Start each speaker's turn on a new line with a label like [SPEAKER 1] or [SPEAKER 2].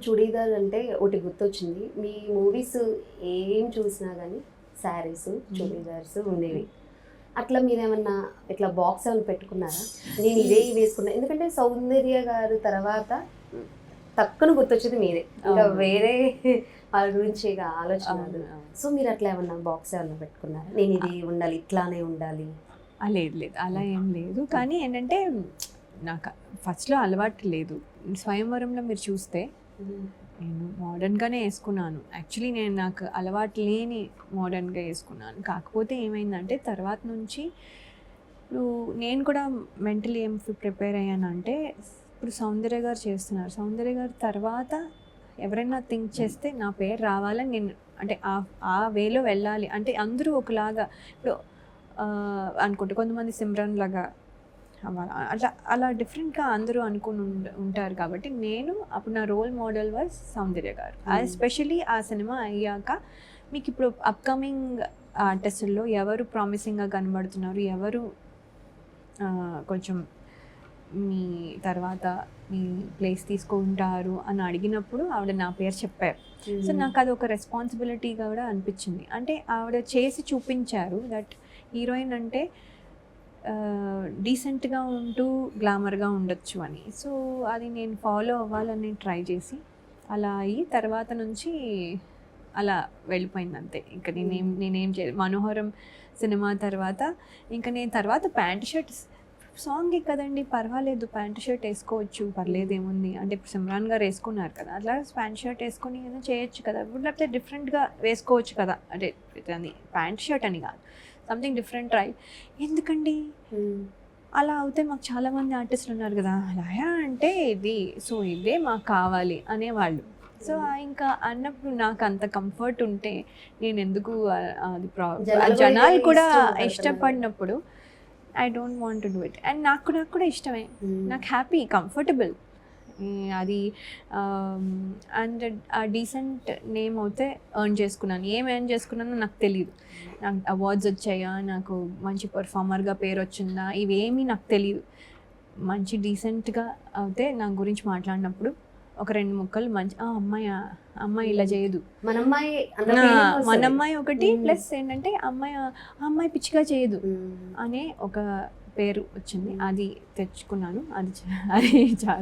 [SPEAKER 1] చుడీదార్ అంటే ఒకటి గుర్తొచ్చింది. మీ మూవీస్ ఏం చూసినా కానీ శారీస్, చుడీదార్స్ ఉండేవి. అట్లా మీరేమన్నా ఇట్లా బాక్స్ ఏమైనా పెట్టుకున్నారా? నేను ఇదే వేసుకున్నా, ఎందుకంటే సౌందర్య గారు తర్వాత తక్కువ గుర్తొచ్చేది మీరే, ఇంకా వేరే వాళ్ళ గురించి ఇక ఆలోచన. సో మీరు అట్లా ఏమన్నా బాక్స్ ఏమన్నా పెట్టుకున్నారా? నేను ఇది ఉండాలి, ఇట్లానే ఉండాలి?
[SPEAKER 2] లేదు లేదు, అలా ఏం లేదు. కానీ ఏంటంటే నాకు ఫస్ట్లో అలవాటు లేదు. స్వయంవరంలో మీరు చూస్తే నేను మోడర్న్గానే వేసుకున్నాను. యాక్చువల్లీ నాకు అలవాటు లేని మోడర్న్గా వేసుకున్నాను. కాకపోతే ఏమైందంటే తర్వాత నుంచి ఇప్పుడు నేను కూడా మెంటలీ ఏం ప్రిపేర్ అయ్యానంటే, ఇప్పుడు సౌందర్య గారు చేస్తున్నారు, సౌందర్య గారు తర్వాత ఎవరైనా థింక్ చేస్తే నా పేరు రావాలని నేను, అంటే ఆ వేలో వెళ్ళాలి. అంటే అందరూ ఒకలాగా ఇప్పుడు అనుకుంటే కొంతమంది సిమ్రన్ లాగా అలా డిఫరెంట్గా అందరూ అనుకుని ఉంటారు. కాబట్టి నేను అప్పుడు నా రోల్ మోడల్ వాజ్ సౌందర్య గారు. ఎస్పెషలీ ఆ సినిమా అయ్యాక మీకు ఇప్పుడు అప్కమింగ్ ఆర్టిస్టుల్లో ఎవరు ప్రామిసింగ్గా కనబడుతున్నారు, ఎవరు కొంచెం మీ తర్వాత మీ ప్లేస్ తీసుకుంటారు అని అడిగినప్పుడు ఆవిడ నా పేరు చెప్పారు. సో నాకు అది ఒక రెస్పాన్సిబిలిటీగా కూడా అనిపించింది. అంటే ఆవిడ చేసి చూపించారు దట్ హీరోయిన్ అంటే డీసెంట్గా ఉంటూ గ్లామర్గా ఉండొచ్చు అని. సో అది నేను ఫాలో అవ్వాలని ట్రై చేసి అలా అయ్యి తర్వాత నుంచి అలా వెళ్ళిపోయింది అంతే. ఇంకా నేనేం చేయలేదు. మనోహరం సినిమా తర్వాత ఇంకా నేను తర్వాత ప్యాంట్ షర్ట్ సాంగే కదండి, పర్వాలేదు ప్యాంట్ షర్ట్ వేసుకోవచ్చు, పర్లేదు ఏముంది అంటే ఇప్పుడు సిమ్రాన్ గారు వేసుకున్నారు కదా, అట్లా ప్యాంట్ షర్ట్ వేసుకొని ఏదో చేయొచ్చు కదా, లేకపోతే డిఫరెంట్గా వేసుకోవచ్చు కదా. అంటే అది ప్యాంట్ షర్ట్ అని కాదు, సంథింగ్ డిఫరెంట్ ట్రై. ఎందుకండి అలా అవుతే మాకు చాలామంది ఆర్టిస్టులు ఉన్నారు కదా, అలా అంటే ఇది సో ఇదే మాకు కావాలి అనేవాళ్ళు. సో ఇంకా అన్నప్పుడు నాకు అంత కంఫర్ట్ ఉంటే నేను ఎందుకు అది జనాలు కూడా ఇష్టపడినప్పుడు I don't want to do it. And నాకు కూడా ఇష్టమే, నాకు హ్యాపీ, కంఫర్టబుల్ అది. అండ్ ఆ డీసెంట్ నేమ్ అయితే ఎర్న్ చేసుకున్నాను. ఏం ఎర్న్ చేసుకున్నానో నాకు తెలియదు. నాకు అవార్డ్స్ వచ్చాయా, నాకు మంచి పర్ఫార్మర్గా పేరు వచ్చిందా, ఇవేమీ నాకు తెలియదు. మంచి డీసెంట్గా అయితే నా గురించి మాట్లాడినప్పుడు ఒక 2 ముక్కలు మంచి అమ్మాయి ఇలా చేయదు, మన అమ్మాయి ఒకటి ప్లస్ ఏంటంటే అమ్మాయి పిచ్చిగా చేయదు అనే ఒక పేరు వచ్చింది. అది తెచ్చుకున్నాను, అది చాలా